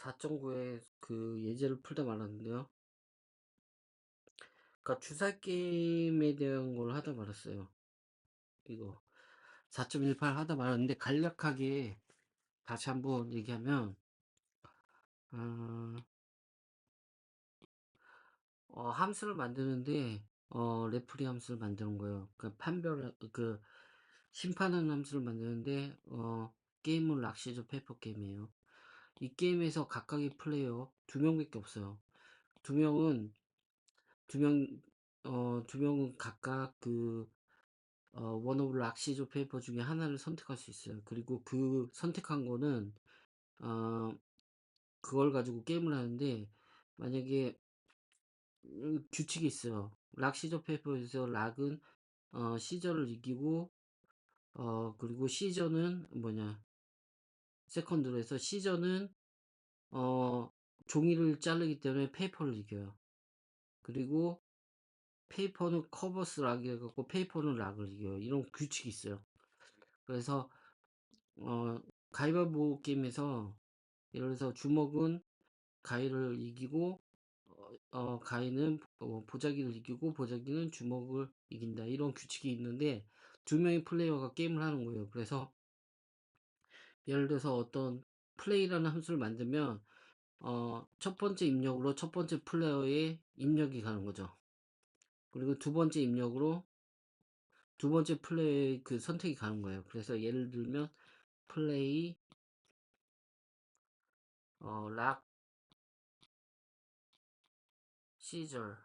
4.9에 그 예제를 풀다 말았는데요. 그러니까 주사 게임에 대한 걸 하다 말았어요. 이거 4.18 하다 말았는데 간략하게 다시 한번 얘기하면 어, 함수를 만드는데 레프리 함수를 만드는 거예요. 그 판별 그 심판하는 함수를 만드는데 게임은 락시저 페이퍼 게임이에요. 이 게임에서 각각의 플레이어 2명밖에 없어요. 두 명은 두 명은 각각 원 오브 락시조 페이퍼 중에 하나를 선택할 수 있어요. 그리고 그 선택한 거는 어, 그걸 가지고 게임을 하는데 만약에 규칙이 있어요. 락시저 페이퍼에서 락은 시저를 이기고 그리고 시저는 뭐냐 세컨드로 해서 시저는 어, 종이를 자르기 때문에 페이퍼를 이겨요. 그리고 페이퍼는 커버스 락이 해갖고 페이퍼는 락을 이겨요. 이런 규칙이 있어요. 그래서 가위바위보 게임에서 예를 들어서 주먹은 가위를 이기고 가위는 보자기를 이기고 보자기는 주먹을 이긴다 이런 규칙이 있는데 두 명의 플레이어가 게임을 하는 거예요. 그래서 예를 들어서 어떤 플레이라는 함수를 만들면 첫 번째 입력으로 첫 번째 플레이어의 입력이 가는 거죠. 그리고 두 번째 입력으로 두 번째 플레이의 그 선택이 가는 거예요. 그래서 예를 들면 플레이 락 시절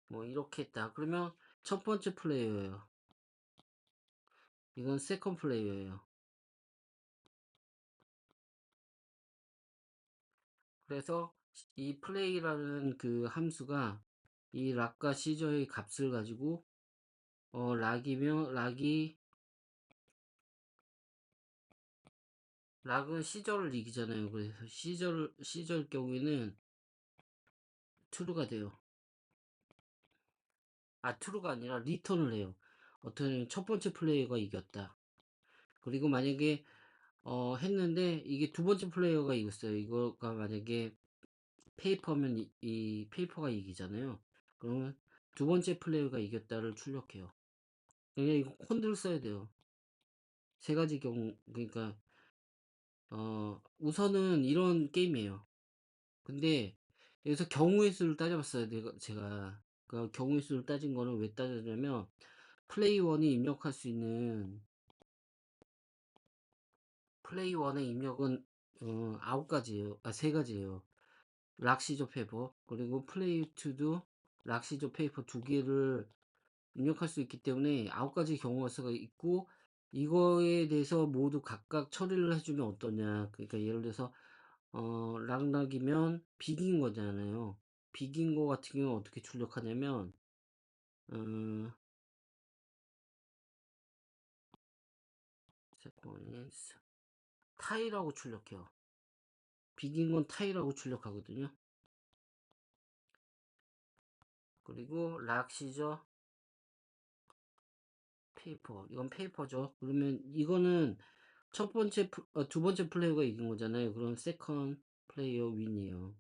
뭐 이렇게 했다. 그러면 첫 번째 플레이어예요. 이건 세컨 플레이어예요. 그래서 이 플레이라는 그 함수가 이 락과 시저의 값을 가지고 락이면 락은 시저를 이기잖아요. 그래서 시저일 경우에는 true가 돼요. true가 아니라 리턴을 해요. 어떤 첫 번째 플레이어가 이겼다. 그리고 만약에 했는데 이게 두 번째 플레이어가 이겼어요. 이거가 만약에 페이퍼면 이 페이퍼가 이기잖아요. 그러면 두 번째 플레이어가 이겼다를 출력해요. 그러니까 이거 콘드를 써야 돼요. 세 가지 경우 그러니까 우선은 이런 게임이에요. 근데 여기서 경우의 수를 따져봤어요. 제가 그 경우의 수를 따진 거는 왜 따졌냐면 플레이원이 입력할 수 있는 플레이원의 입력은 9가지예요. 세 가지예요. 락시조 페이퍼 그리고 플레이2도 락시조 페이퍼 두 개를 입력할 수 있기 때문에 9가지 경우가 수가 있고 이거에 대해서 모두 각각 처리를 해주면 어떠냐. 그러니까 예를 들어서 락락이면 비긴 거잖아요. 비긴 거 같은 경우는 어떻게 출력하냐면 음, 세컨스 타이라고 출력해요. 비긴 건 타이라고 출력하거든요. 그리고 락 시저 페이퍼 이건 페이퍼죠. 그러면 이거는 두 번째 플레이어가 이긴 거잖아요. 그럼 세컨 플레이어 윈이에요.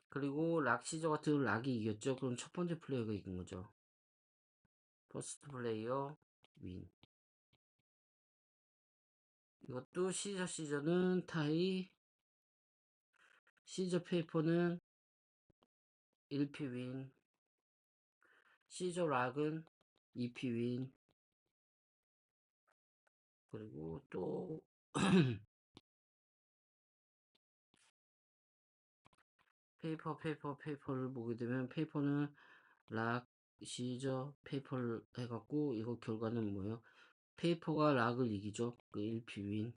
그리고 락 시저 같은 경우는 락이 이겼죠. 그럼 첫 번째 플레이어가 이긴 거죠. 퍼스트 플레이어 윈. 이것도 시저는 타이, 시저 페이퍼는 1피 윈, 시저 락은 2피 윈. 그리고 또 페이퍼를 보게 되면 페이퍼는 락, 시저, 페이퍼를 해갖고 이거 결과는 뭐예요? 페이퍼가 락을 이기죠. 그 1피 윈.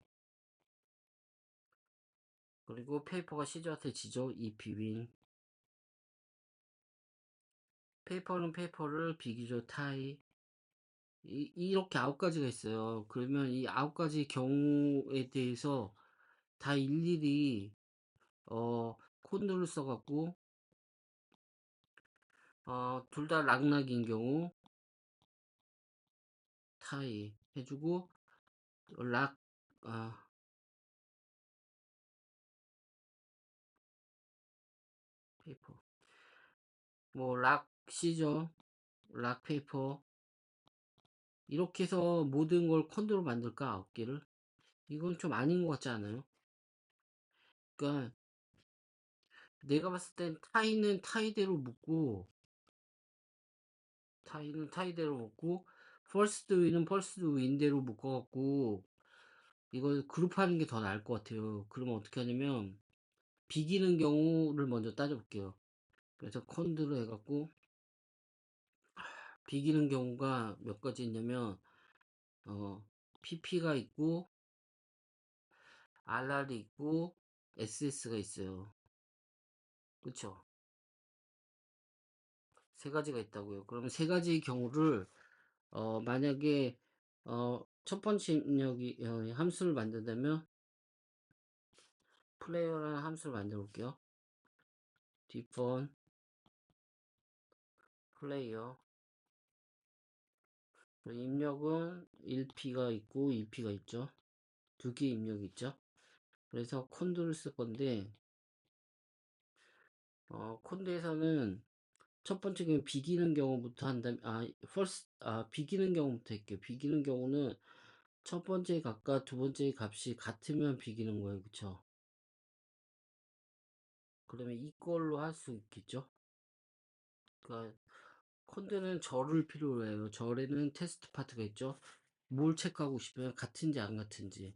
그리고 페이퍼가 시저한테 지죠. 2피 윈. 페이퍼는 페이퍼를 비기죠. 타이. 이렇게 9가지가 있어요. 그러면 이 9가지 경우에 대해서 다 일일이 코드를 써갖고 둘 다 락락인 경우 타이 해주고 락 아, 페이퍼. 뭐, 락시죠. 락 페이퍼. 이렇게 해서 모든 걸 콘드로 만들까? 9개를? 이건 좀 아닌 것 같지 않아요? 그러니까 내가 봤을 땐 타이는 타이대로 묶고 타이는 타이대로 묶고 펄스드 윈은 펄스드 윈대로 묶어갖고 이걸 그룹하는 게 더 나을 것 같아요. 그러면 어떻게 하냐면 비기는 경우를 먼저 따져볼게요. 그래서 콘드로 해갖고 비기는 경우가 몇 가지 있냐면 PP가 있고 RR이 있고 SS가 있어요. 그쵸? 세 가지가 있다고요. 그러면 세 가지 경우를 만약에 첫 번째 입력이 함수를 만든다면 플레이어라는 함수를 만들어 볼게요. define 플레이어 입력은 1P가 있고 2P가 있죠. 두 개 입력이 있죠. 그래서 콘드를 쓸 건데 콘드에서는 첫 번째 경우 비기는 경우부터 한다면 비기는 경우부터 할게요. 비기는 경우는 첫 번째 값과 두 번째 값이 같으면 비기는 거예요. 그쵸? 그러면 이걸로 할 수 있겠죠? 그러니까 콘드는 절을 필요로 해요. 절에는 테스트 파트가 있죠. 뭘 체크하고 싶으면 같은지 안 같은지.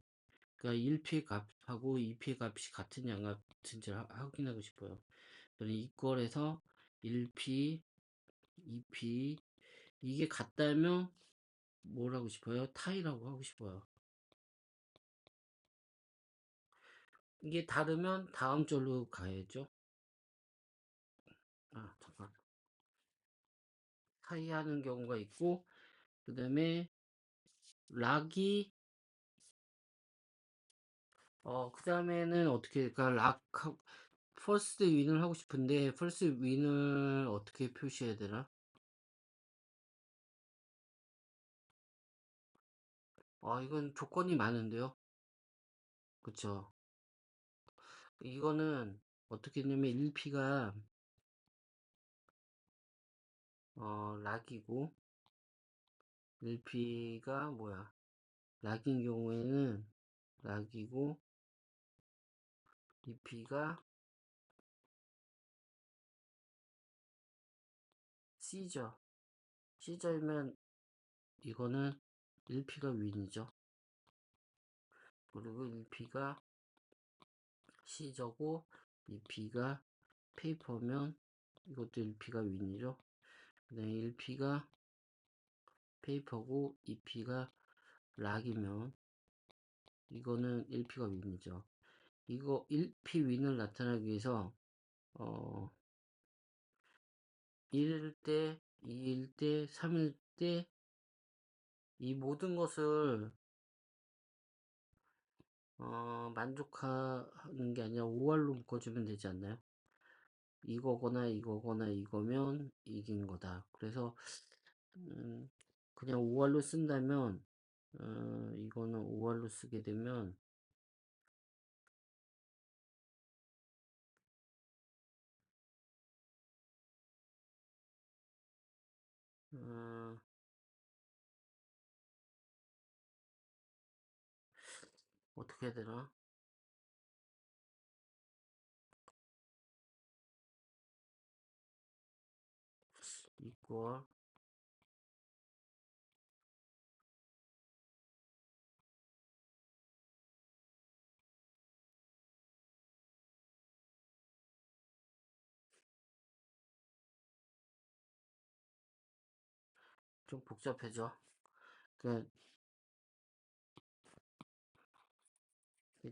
그러니까 1P의 값하고 2P의 값이 같은지 안 같은지 확인하고 싶어요. 그럼 이걸에서 1P, 2P 이게 같다면 뭘 하고 싶어요? 타이라고 하고 싶어요. 이게 다르면 다음 절로 가야죠. 아, 잠깐. 타이 하는 경우가 있고, 그 다음에 락이 그 다음에는 어떻게 할까? 퍼스트 윈을 하고 싶은데, 퍼스트 윈을 어떻게 표시해야 되나? 이건 조건이 많은데요? 그쵸? 이거는 어떻게 했냐면 1P가, 락이고, 1P가 뭐야? 락인 경우에는 락이고, 2P가 C죠. C절면 이거는 1P가 윈이죠. 그리고 1P가 C저고 2P가 페이퍼면 이것도 1P가 윈이죠. 그 다음에 1P가 페이퍼고 2P가 락이면 이거는 1P가 윈이죠. 이거 1P 윈을 나타나기 위해서 어 1일 때, 2일 때, 3일 때 이 모든 것을 만족하는 게 아니라 5할로 묶어주면 되지 않나요? 이거거나 이거거나 이거면 이긴 거다. 그래서 음, 그냥 5할로 쓴다면 이거는 5할로 쓰게 되면 어, 어떻게 해야 되나? equal 좀 복잡해져. 그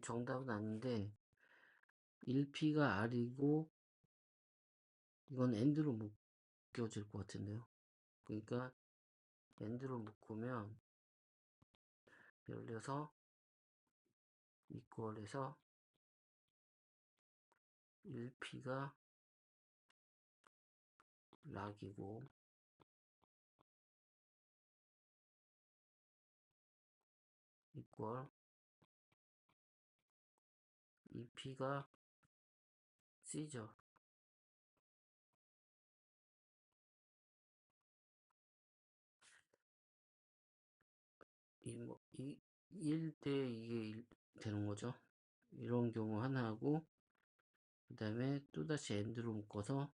정답은 아닌데 1P가 R이고 이건 AND로 묶여질 것 같은데요. 그러니까 AND로 묶으면 예를 들어서 equal에서 1P가 락이고 equal EP가 C죠. 뭐, 1대 이게 되는 거죠. 이런 경우 하나 하고, 그 다음에 또다시 AND로 묶어서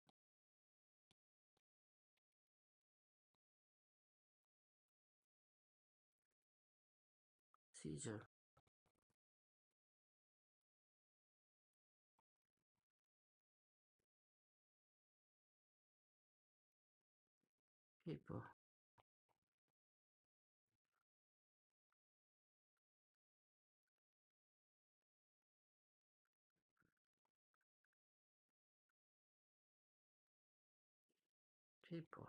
C죠. 페이퍼, 페이퍼.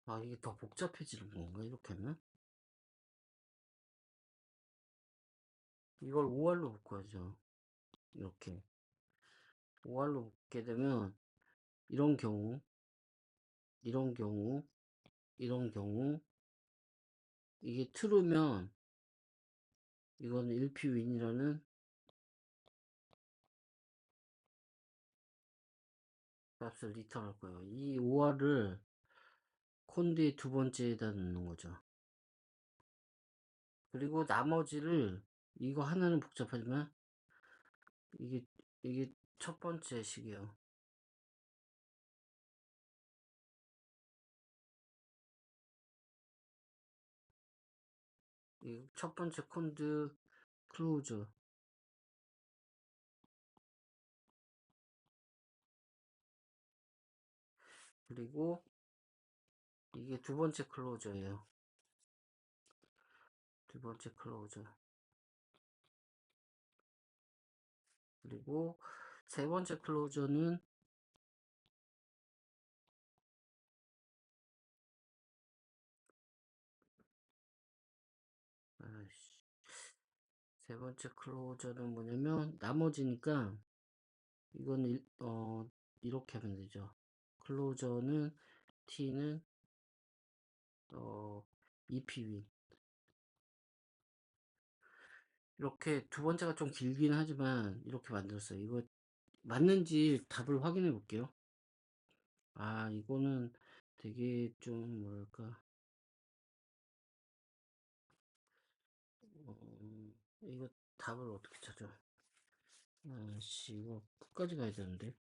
아, 이게 더 복잡해지는 건가, 이렇게 하면? 이걸 5할로 묶어야죠. 이렇게. 5할로 묶게 되면, 이런 경우, 이런 경우, 이런 경우, 이게 true면, 이거는 1P 윈이라는 값을 리턴할 거예요. 이 5할을 콘드의 두 번째에다 넣는 거죠. 그리고 나머지를, 이거 하나는 복잡하지만, 이게, 이게 첫 번째 식이에요. 이 첫 번째 콘드 클로즈. 그리고 이게 두 번째 클로저예요. 두 번째 클로저. 그리고 세 번째 클로저는 아이씨, 세 번째 클로저는 뭐냐면 나머지니까 이건 이렇게 하면 되죠. 클로저는 T는 EPV 이렇게 두 번째가 좀 길긴 하지만 이렇게 만들었어요. 이거 맞는지 답을 확인해 볼게요. 아, 이거는 되게 좀 뭐랄까 이거 답을 어떻게 찾아? 아씨, 이거 끝까지 가야 되는데.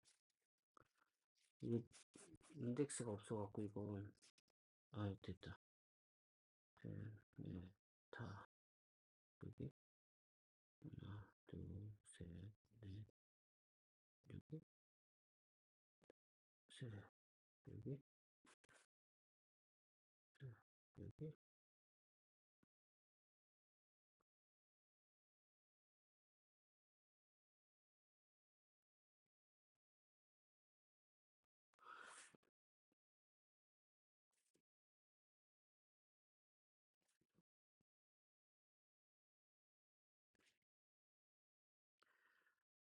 이거 인덱스가 없어갖고, 이건. 아, 됐다. 네, 네, 다. 여기. 하나, 둘, 셋, 넷, 여기. 셋, 여기. 셋, 여기.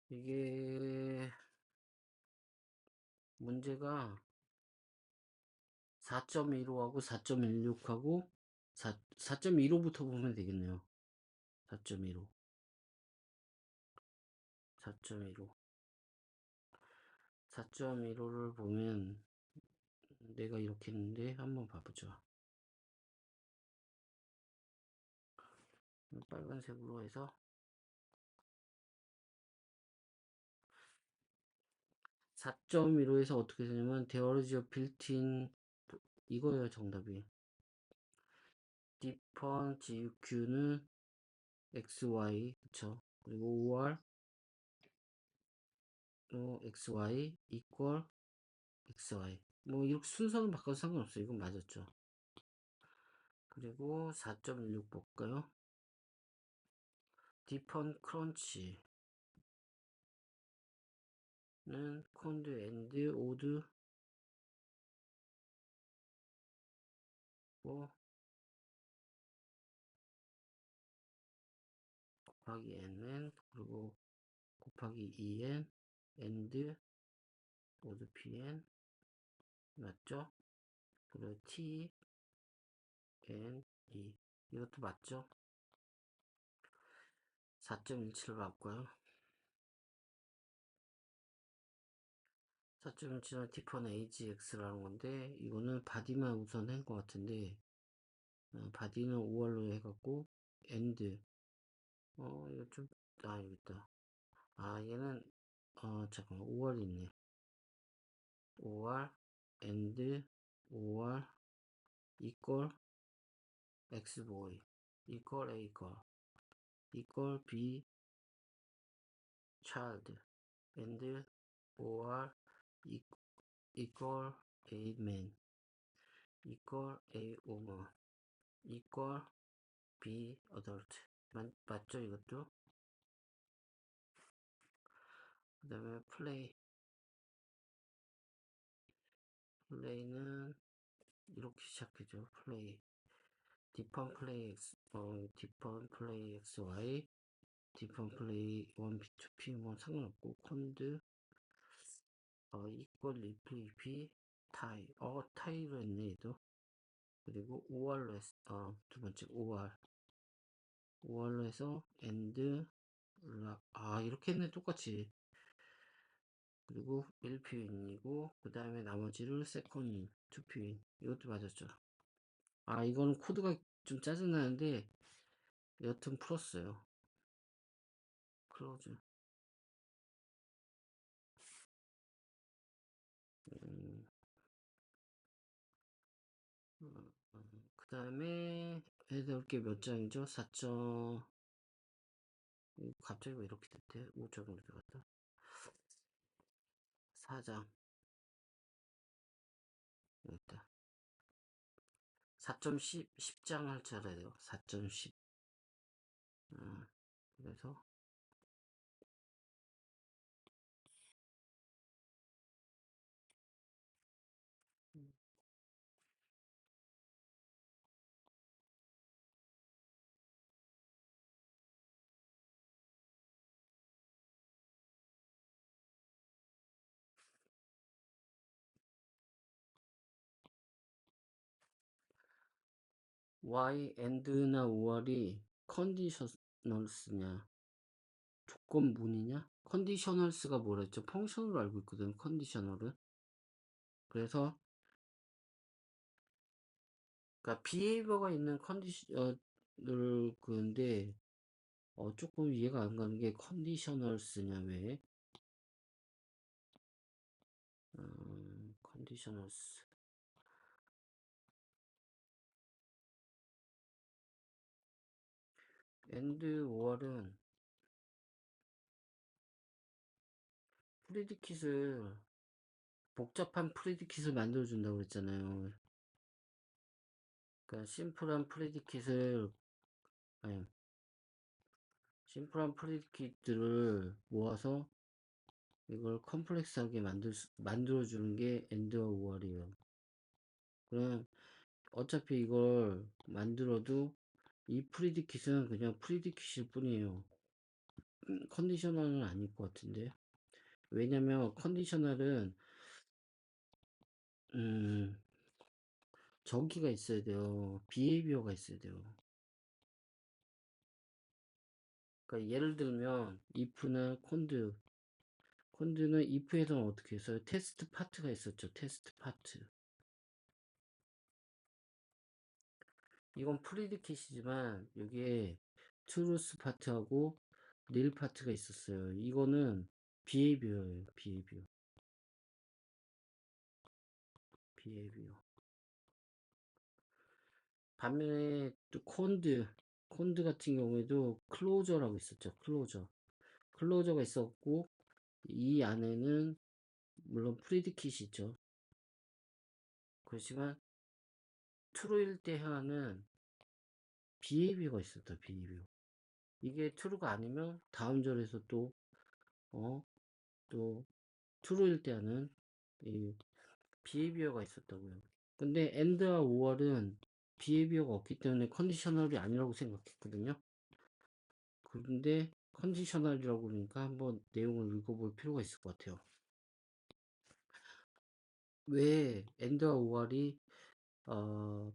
이게, 문제가 4.15하고 4.16하고 4.15부터 보면 되겠네요. 4.15. 4.15. 4.15를 보면 내가 이렇게 했는데 한번 봐보죠. 빨간색으로 해서 4.15에서 어떻게 되냐면 there is a built-in 이거예요 정답이. different GQ는 XY 그쵸. 그리고 OR XY equal XY 뭐 이렇게 순서는 바꿔도 상관없어요. 이건 맞았죠. 그리고 4.16 볼까요? different crunch는 coned and odd 뭐 곱하기 n은 그리고 곱하기 2n and 모두 pn 맞죠? 그리고 t n e 이것도 맞죠? 4.17로 바꿔요. 4.17은 디펀 AGX라는 건데 이거는 바디만 우선 한 것 같은데 바디는 5월로 해갖고 and 이거 좀 여기 있다. 얘는 잠깐만 5월 있네. 5월 and 5월 equal xboy equal a girl equal b child and 5월 equal a man equal a woman equal b adult 맞죠 이것도? 그 다음에 플레이는 이렇게 시작해줘. 플레이 디펀 플레이 x 디펀 플레이 xy 디펀 플레이 1b 2p 뭐 상관없고 콘드 이퀄 리플 타이 타이로 했네 얘도. 그리고 5월로 했어. 두 번째 5월로 해서 and 이렇게 했네 똑같이. 그리고 1표현이고 그 다음에 나머지를 세컨 2표현 이것도 맞았죠. 이거는 코드가 좀 짜증나는데 여튼 풀었어요. 클로즈. 그 다음에 해볼 게 몇 장이죠? 4점. 갑자기 왜 이렇게 됐대? 5점으로 들어갔다. 4장. 여기 있다. 4.10, 10장 할 줄 알아야 돼요. 4.10. 그래서 y and나 5월이 컨디셔널스냐 조건문이냐? 컨디셔널스가 뭐랬죠? 펑션으로 알고 있거든. 컨디셔널은. 그래서 그러니까 비헤이버가 있는 컨디셔널 그건데 조금 이해가 안 가는 게 컨디셔널스냐 왜? 컨디셔널스 and 5월은 프리디킷을 복잡한 프리디킷을 만들어 준다고 그랬잖아요. 그러니까 심플한 프리디킷들을 모아서 이걸 컴플렉스하게 만들어 주는 게 엔드와 5월이에요. 그럼 어차피 이걸 만들어도 이 프리디킷은 그냥 프리디킷일 뿐이에요. 컨디셔널은 아닐 것 같은데. 왜냐면 컨디셔널은 저기가 있어야 돼요. 비헤이비어가 있어야 돼요. 그러니까 예를 들면 if나 콘드는 if에서는 어떻게 했어요? 테스트 파트가 있었죠. 테스트 파트. 이건 프리디킷이지만 여기에 트루스 파트하고 닐 파트가 있었어요. 이거는 비헤이비어예요. 비헤이비어. 반면에 또 콘드 같은 경우에도 클로저라고 있었죠. 클로저가 있었고 이 안에는 물론 프리디킷이 있죠. 그렇지만 트루일 때 향하는 비헤이비어가 있었다. 비헤이비어. 이게 트루가 아니면 다음 절에서 또 트루일 때 하는 이 비헤이비어가 있었다고요. 근데 엔드와 5월은 비헤이비어가 없기 때문에 컨디셔널이 아니라고 생각했거든요. 근데 컨디셔널이라고 그러니까 한번 내용을 읽어볼 필요가 있을 것 같아요. 왜 AND와 OR이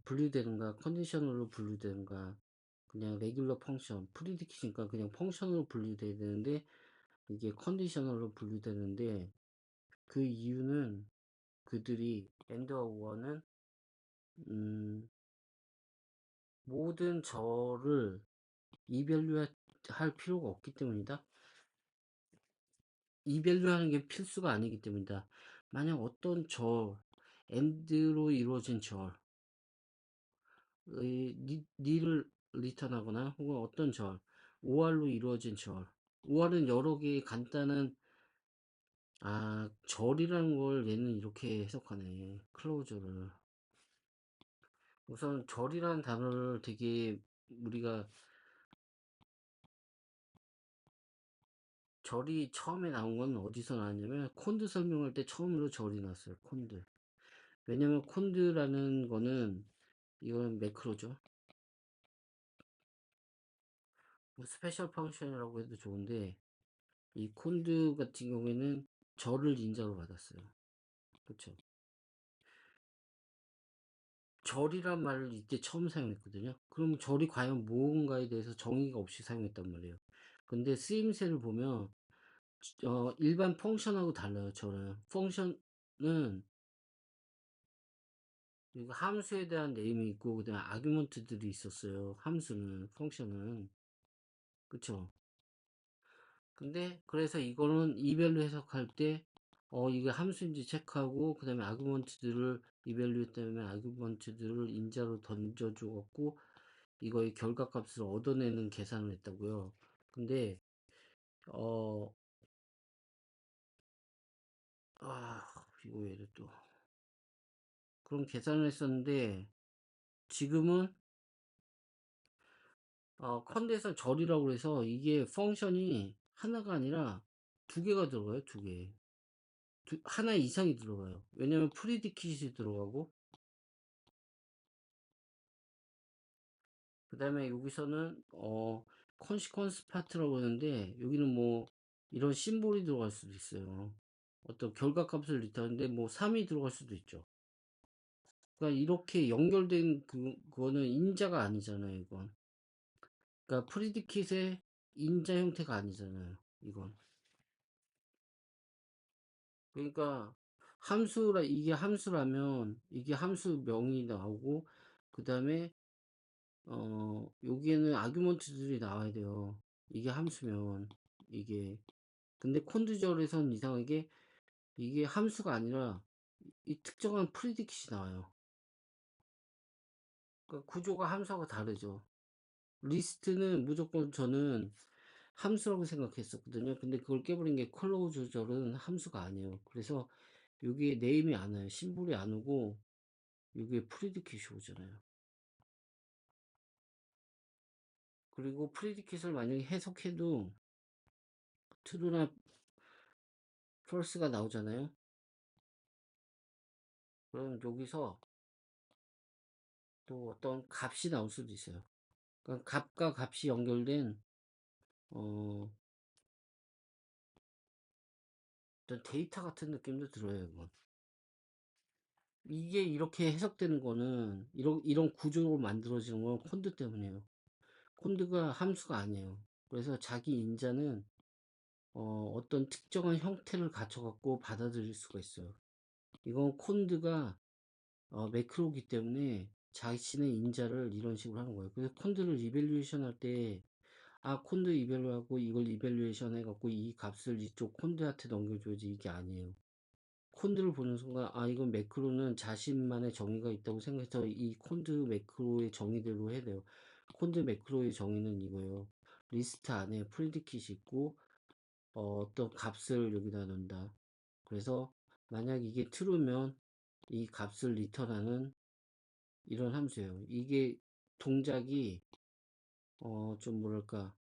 분류되는가, 컨디셔널로 분류되는가, 그냥 레귤러 펑션, 프리디키니까 그냥 펑션으로 분류돼야 되는데 이게 컨디셔널로 분류되는데 그 이유는 그들이 AND와 OR는 모든 절을 이밸류할 필요가 없기 때문이다. 이밸류하는 게 필수가 아니기 때문이다. 만약 어떤 절, AND로 이루어진 절의 니를 리턴하거나 혹은 어떤 절, OR로 이루어진 절, OR은 여러 개의 간단한 절이라는 걸 얘는 이렇게 해석하네. 클로저를. 우선 절이라는 단어를 되게 우리가 절이 처음에 나온 건 어디서 나왔냐면 콘드 설명할 때 처음으로 절이 나왔어요. 콘드. 왜냐면 콘드라는 거는 이건 매크로죠. 뭐 스페셜 펑션이라고 해도 좋은데 이 콘드 같은 경우에는 절을 인자로 받았어요. 그쵸? 절이란 말을 이때 처음 사용했거든요. 그럼 절이 과연 무언가에 대해서 정의가 없이 사용했단 말이에요. 근데 쓰임새를 보면 일반 펑션하고 달라요. 절은 펑션은 이거 함수에 대한 네임이 있고 그다음에 아규먼트들이 있었어요. 함수는 펑션은 그쵸? 근데 그래서 이거는 이별로 해석할 때 이게 함수인지 체크하고 그다음에 아규먼트들을 이별류 때문에 아규먼트들을 인자로 던져줘 갖고 이거의 결과값을 얻어내는 계산을 했다고요. 근데 어 이거 왜 이래 또 그런 계산을 했었는데 지금은 컨덴서 절이라고 해서 이게 펑션이 하나가 아니라 두 개가 들어가요. 두 개. 하나 이상이 들어가요. 왜냐면 프리디킷이 들어가고 그 다음에 여기서는 컨시퀀스 파트라고 하는데 여기는 뭐 이런 심볼이 들어갈 수도 있어요. 어떤 결과값을 리턴하는데 뭐 3이 들어갈 수도 있죠. 그러니까 이렇게 연결된 그거는 인자가 아니잖아요. 이건. 그러니까 프리디킷의 인자 형태가 아니잖아요. 이건. 그러니까 이게 함수라면 이게 함수명이 나오고 그 다음에 여기에는 아규먼트들이 나와야 돼요. 이게 함수면 이게 근데 콘드절에선 이상하게 이게 함수가 아니라 이 특정한 프리디킷이 나와요. 그러니까 구조가 함수하고 다르죠. 리스트는 무조건 저는 함수라고 생각했었거든요. 근데 그걸 깨버린 게 클로즈절은 함수가 아니에요. 그래서 여기에 네임이 안 와요. 심볼이 안 오고 여기에 프리디킷이 오잖아요. 그리고 프리디킷을 만약에 해석해도 true나 false가 나오잖아요. 그럼 여기서 또 어떤 값이 나올 수도 있어요. 그러니까 값과 값이 연결된 어, 어떤 데이터 같은 느낌도 들어요. 이건. 이게 이렇게 해석되는 거는 이런 구조로 만들어지는 건 콘드 때문이에요. 콘드가 함수가 아니에요. 그래서 자기 인자는 어떤 특정한 형태를 갖춰갖고 받아들일 수가 있어요. 이건 콘드가 매크로기 때문에 자신의 인자를 이런 식으로 하는 거예요. 그래서 콘드를 이밸류에이션 할 때, 콘드 이밸류하고 이걸 이밸류에이션 해갖고 이 값을 이쪽 콘드한테 넘겨줘야지 이게 아니에요. 콘드를 보는 순간, 이건 매크로는 자신만의 정의가 있다고 생각해서 이 콘드 매크로의 정의대로 해야 돼요. 콘드 매크로의 정의는 이거예요. 리스트 안에 프리디킷이 있고, 어떤 값을 여기다 넣는다. 그래서 만약 이게 true면 이 값을 리턴하는 이런 함수예요. 이게 동작이 좀 뭐랄까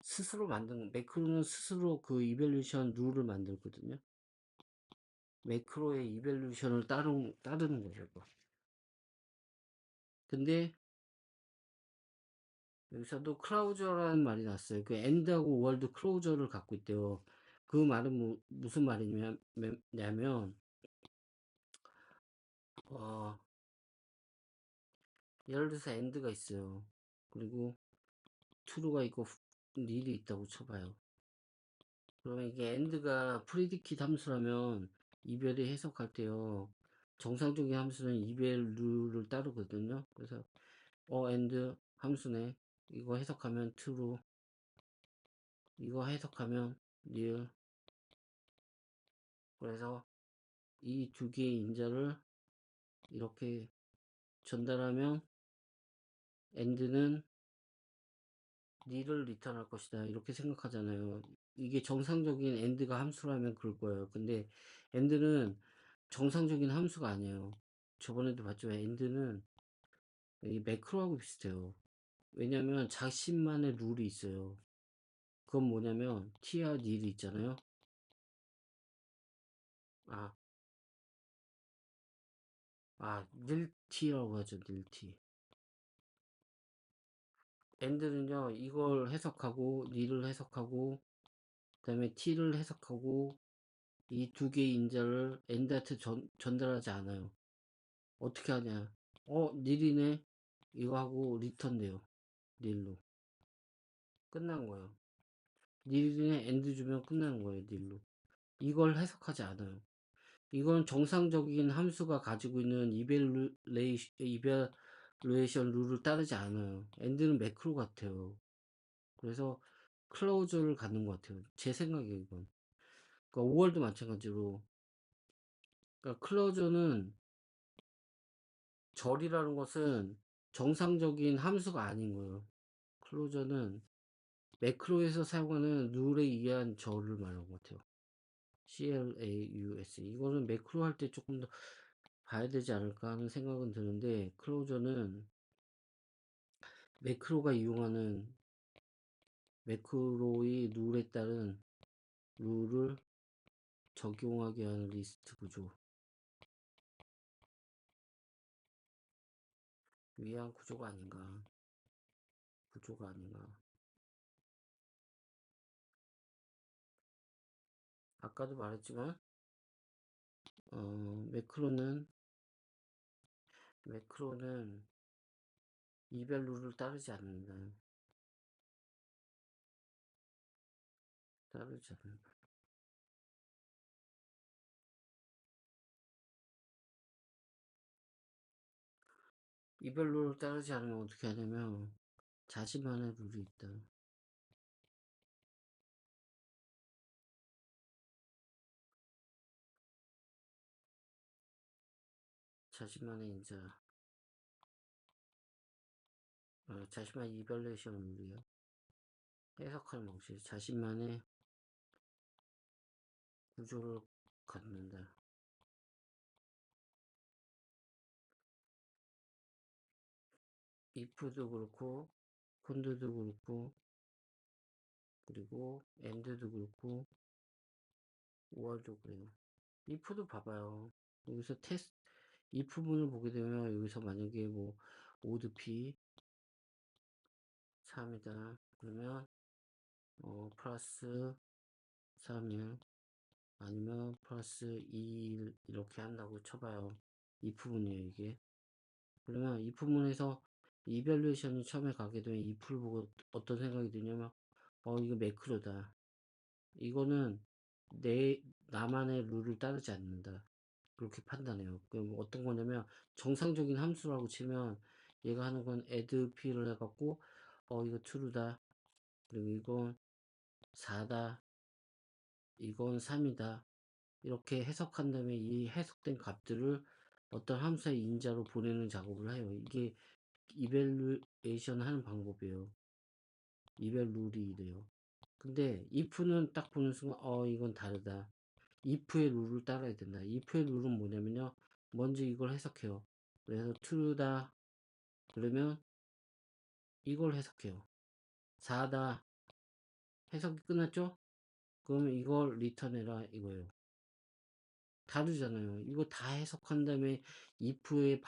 스스로 만든 매크로는 스스로 그 이벨루션 룰을 만들거든요. 매크로의 이벨루션을 따르는 거죠. 이거. 근데 여기서도 클로저라는 말이 났어요. 그 end하고 월드 클로저를 갖고 있대요. 그 말은 무슨 말이냐면, 어, 예를 들어서 end가 있어요. 그리고 true가 있고 nil이 있다고 쳐봐요. 그러면 이게 end가 프리디킷 함수라면 이별이 해석할 때요. 정상적인 함수는 이별 룰을 따르거든요. 그래서 end 함수네. 이거 해석하면 true, 이거 해석하면 nil. 그래서 이 두 개의 인자를 이렇게 전달하면 end는 nil을 리턴할 것이다. 이렇게 생각하잖아요. 이게 정상적인 end가 함수라면 그럴 거예요. 근데 end는 정상적인 함수가 아니에요. 저번에도 봤죠. end는 이 매크로하고 비슷해요. 왜냐면 자신만의 룰이 있어요. 그건 뭐냐면 t와 nil이 있잖아요. 아, nil t라고 하죠. nil t. end는요, 이걸 해석하고 nil을 해석하고 그 다음에 t를 해석하고 이 두 개의 인자를 end한테 전달하지 않아요. 어떻게 하냐? nil이네. 이거 하고 리턴 돼요. nil로. 끝난 거예요. nil이네 end 주면 끝나는 거예요. nil로. 이걸 해석하지 않아요. 이건 정상적인 함수가 가지고 있는 이별레이션 룰을 따르지 않아요. end는 매크로 같아요. 그래서 클로저를 갖는 것 같아요. 제 생각에 이건. 그러니까 5월도 마찬가지로. 그러니까 클로저는 절이라는 것은 정상적인 함수가 아닌 거예요. 클로저는 매크로에서 사용하는 룰에 의한 절을 말하는 것 같아요. CLAUS. 이거는 매크로 할 때 조금 더 봐야 되지 않을까 하는 생각은 드는데, 클로저는 매크로가 이용하는 매크로의 룰에 따른 룰을 적용하게 하는 리스트 구조. 위한 구조가 아닌가. 구조가 아닌가. 아까도 말했지만, 매크로는 이별 룰을 따르지 않는다. 따르지 않는다. 이별 룰을 따르지 않으면 어떻게 하냐면, 자신만의 룰이 있다. 자신만의 인자, 자신만의 이별레이션 룰이요. 해석하는 방식, 자신만의 구조를 갖는다. if도 그렇고, 콘드도 그렇고, 그리고 end도 그렇고, or도 그래요. if도 봐봐요. 여기서 if 문을 보게 되면 여기서 만약에 뭐 odd p 3이다. 그러면 플러스 3일 아니면 플러스 2일 이렇게 한다고 쳐봐요. if 문이에요 이게. 그러면 if 문에서 이별레이션이 처음에 가게 되면 if를 보고 어떤 생각이 드냐면 이거 매크로다. 이거는 나만의 룰을 따르지 않는다. 그렇게 판단해요. 그럼 어떤 거냐면 정상적인 함수라고 치면 얘가 하는 건 add p를 해갖고 이거 true다. 그리고 이건 4다. 이건 3이다. 이렇게 해석한 다음에 이 해석된 값들을 어떤 함수의 인자로 보내는 작업을 해요. 이게 이벨루에이션 하는 방법이에요. 이벨 룰이 이래요. 근데 if는 딱 보는 순간 이건 다르다. if의 룰을 따라야 된다. if의 룰은 뭐냐면요. 먼저 이걸 해석해요. 그래서 true다. 그러면 이걸 해석해요. 4다. 해석이 끝났죠? 그러면 이걸 리턴해라 이거예요. 다르잖아요. 이거 다 해석한 다음에 if의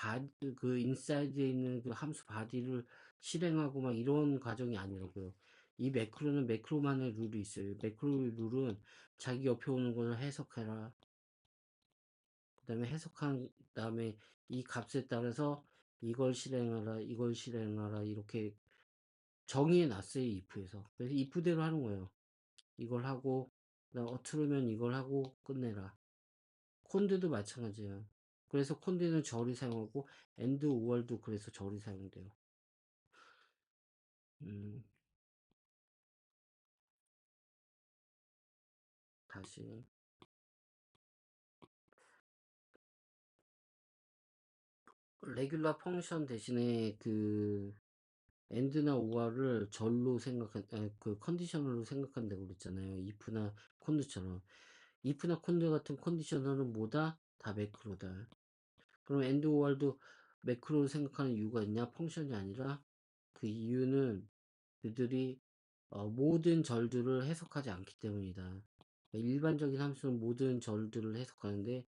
그 인사이드에 있는 그 함수 body를 실행하고 막 이런 과정이 아니라고요. 이 매크로는 매크로만의 룰이 있어요. 매크로의 룰은 자기 옆에 오는 거를 해석해라. 그 다음에 해석한 다음에 이 값에 따라서 이걸 실행하라, 이걸 실행하라, 이렇게 정의해 놨어요, if에서. 그래서 if대로 하는 거예요. 이걸 하고, 그다음 트루면 이걸 하고 끝내라. 콘드도 마찬가지예요. 그래서 콘드는 절이 사용하고, and, or도 그래서 절이 사용돼요. 다시. 레귤러 펑션 대신에 그 and나 or를 절로 그 컨디셔널로 생각한다고 그랬잖아요. if나 콘드처럼. if나 콘드 같은 컨디셔널은 뭐다? 다 매크로다. 그럼 and or도 매크로로 생각하는 이유가 있냐? 펑션이 아니라 그 이유는 그들이 모든 절들을 해석하지 않기 때문이다. 그러니까 일반적인 함수는 모든 절들을 해석하는데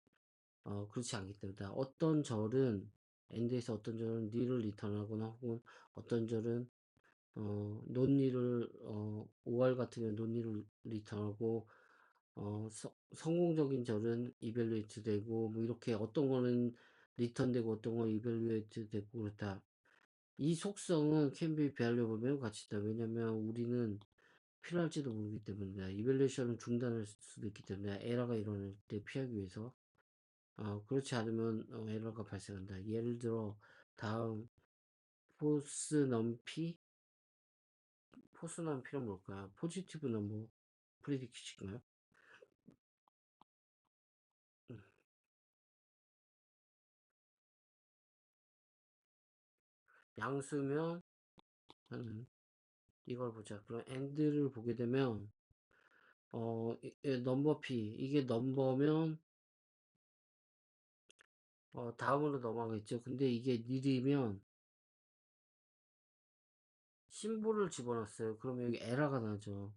그렇지 않기 때문이다. 어떤 절은 end에서 어떤 절은 nil을 리턴하거나 혹은 어떤 절은 논리를 OR 같은 경우는 논리를 리턴하고 성공적인 절은 evaluate 되고 뭐 이렇게 어떤 거는 리턴 되고 어떤 거 evaluate 되고 그렇다. 이 속성은 can be valuable 매우 가치 있다. 왜냐면 우리는 필요할지도 모르기 때문이다. evaluation은 중단할 수도 있기 때문에 에러가 일어날 때 피하기 위해서 그렇지 않으면 에러가 발생한다. 예를 들어 다음 포스 넘피 포스 넘피는 뭘까요? 포지티브 넘버 프리딕트인가요? 양수면 이걸 보자. 그럼 and를 보게 되면 넘버 p 이게 넘버면 다음으로 넘어가겠죠. 근데 이게 nil이면 심볼을 집어넣었어요. 그러면 여기 에러가 나죠.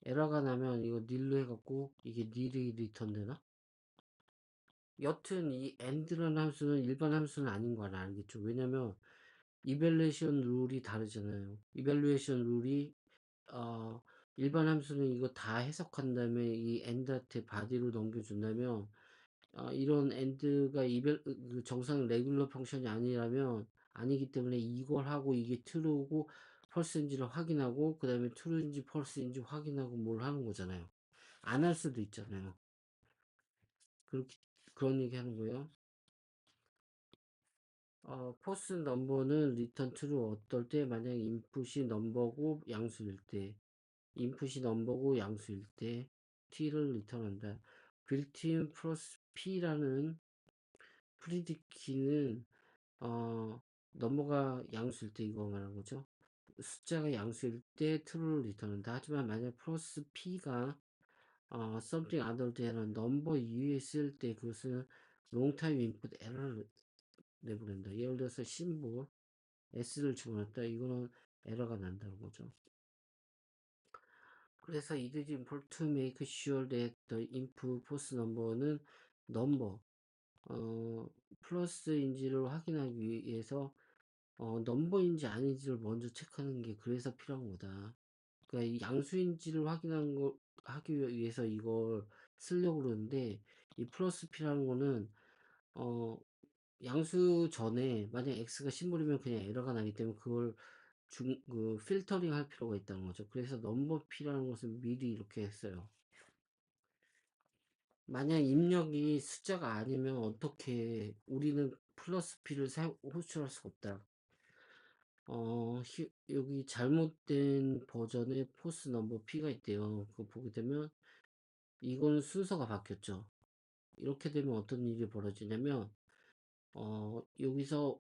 에러가 나면 이거 nil로 해갖고 이게 nil이 리턴 되나? 여튼 이 and라는 함수는 일반 함수는 아닌 거 알겠죠. 왜냐면 이벨루에이션 룰이 다르잖아요. 이벨루에이션 룰이 일반 함수는 이거 다 해석한 다음에 이 and한테 바디로 넘겨준다면 이런 and가 그 정상 레귤러 펑션이 아니라면 아니기 때문에 이걸 하고 이게 true고 false인지를 확인하고 그 다음에 true인지 false인지 확인하고 뭘 하는 거잖아요. 안 할 수도 있잖아요. 그런 얘기 하는 거예요. 포스 넘버는 리턴 트루 어떨 때 만약 인풋이 넘버고 양수일 때 인풋이 넘버고 양수일 때 t를 리턴한다. 빌트인 플러스 p라는 프리디키는 넘버가 양수일 때 이거 말하는 거죠. 숫자가 양수일 때 true를 리턴한다. 하지만 만약 플러스 p가 something other than 넘버 이외에 있을 때 그것은 long time input error를 내보낸다. 예를 들어서 심볼 s를 집어넣었다. 이거는 에러가 난다는 거죠. 그래서 it is important to make sure that the input post number는 넘버 플러스인지를 확인하기 위해서 넘버인지 아닌지를 먼저 체크하는 게 그래서 필요한 거다. 그러니까 이 양수인지를 확인하는 거 하기 위해서 이걸 쓰려고 그러는데 이 플러스 P라는 거는 어 양수 전에 만약 x가 심볼이면 그냥 에러가 나기 때문에 그걸 필터링 할 필요가 있다는 거죠. 그래서 넘버 P라는 것을 미리 이렇게 했어요. 만약 입력이 숫자가 아니면 어떻게 우리는 플러스 P를 호출할 수가 없다. 여기 잘못된 버전의 포스 넘버 P가 있대요. 그거 보게 되면 이건 순서가 바뀌었죠. 이렇게 되면 어떤 일이 벌어지냐면 여기서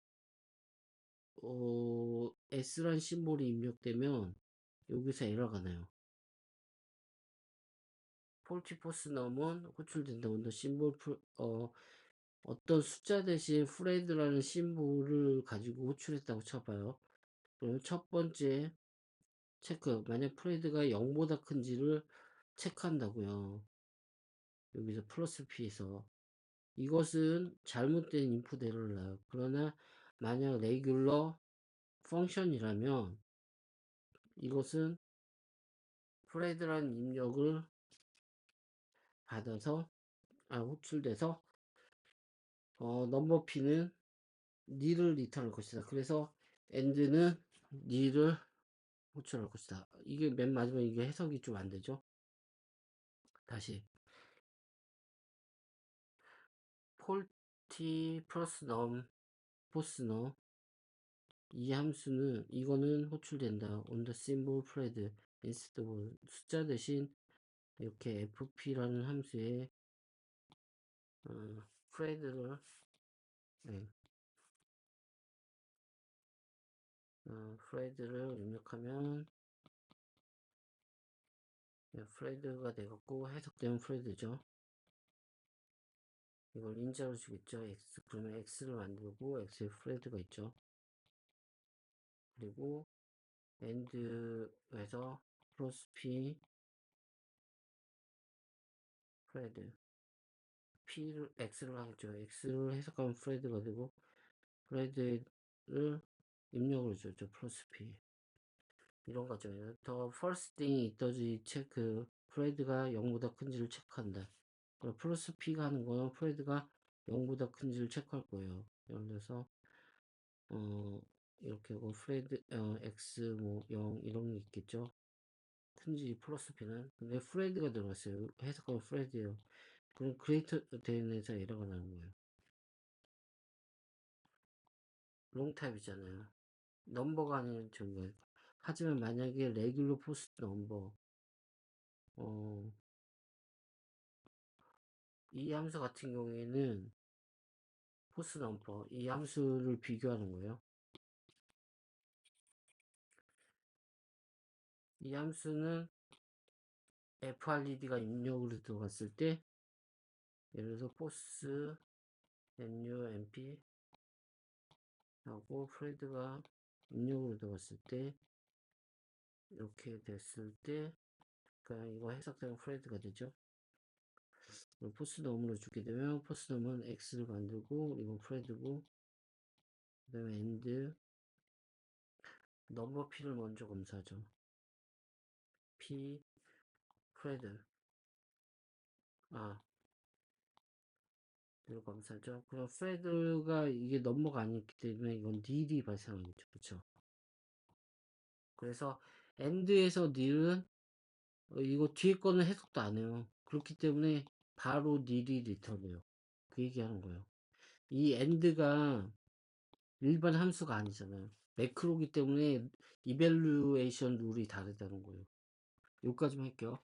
S란 심볼이 입력되면 여기서 에러가 나요. 폴티 포스 넘은 호출된다. 온더 심볼 어떤 숫자 대신 프레드라는 심볼을 가지고 호출했다고 쳐봐요. 그럼 첫 번째 체크. 만약 프레드가 0보다 큰지를 체크한다고요. 여기서 플러스 P에서 이것은 잘못된 인풋 에러를 낳아요. 그러나 만약 레귤러 펑션이라면 이것은 프레드라는 입력을 받아서 호출돼서 넘버 P는 nil을 리턴할 것이다. 그래서 end는 nil을 호출할 것이다. 이게 맨 마지막에 이게 해석이 좀 안 되죠. 다시 폴티 플러스 넘 포스 넘 이 함수는 이거는 호출된다. on the symbol thread instead of 숫자 대신 이렇게 fp라는 함수에 thread를 네, thread를 입력하면 thread가 되겠고 해석되면 thread죠. 이걸 인자로 주겠죠. x 그러면 x를 만들고 x에 thread가 있죠. 그리고 end에서 플러스 p thread p를 x를 하겠죠. x를 해석하면 thread가 되고 thread를 입력을 주죠. 플러스 p 이런 거죠. 더 first thing it does is check thread가 0보다 큰지를 체크한다. 그럼 플러스 p가 하는 거는 thread가 0보다 큰지를 체크할 거예요. 예를 들어서 이렇게 하고 thread x 뭐 0 이런 게 있겠죠. 큰지 플러스 p는 근데 thread가 들어갔어요. 해석하면 thread예요. 그럼 create 된에서 에러가 나는 거예요. 롱 타입이잖아요. 넘버가 아니라 저기가. 하지만 만약에 레귤러 포스트 넘버 이 함수 같은 경우에는 포스 넘버 이 함수를 비교하는 거예요. 이 함수는 FRED가 입력으로 들어갔을 때 예를 들어서 포스 NUMP 하고 프레드가 입력으로 들어갔을 때 이렇게 됐을 때 그냥 이거 해석되면 프레드가 되죠. 포스 넘으로 주게 되면 포스 넘은 X를 만들고 이건 프레드고 그 다음에 end 넘버 P를 먼저 검사하죠. P 프레드 이걸 검사하죠. 그럼 프레드가 이게 넘버가 아니기 때문에 이건 nil이 발생하겠죠. 그렇죠. 그래서 end에서 nil은 이거 뒤에 거는 해석도 안 해요. 그렇기 때문에 바로 nil이 리턴해요. 그 얘기하는 거예요. 이 end가 일반 함수가 아니잖아요. 매크로기 때문에 이벨루에이션 룰이 다르다는 거예요. 여기까지만 할게요.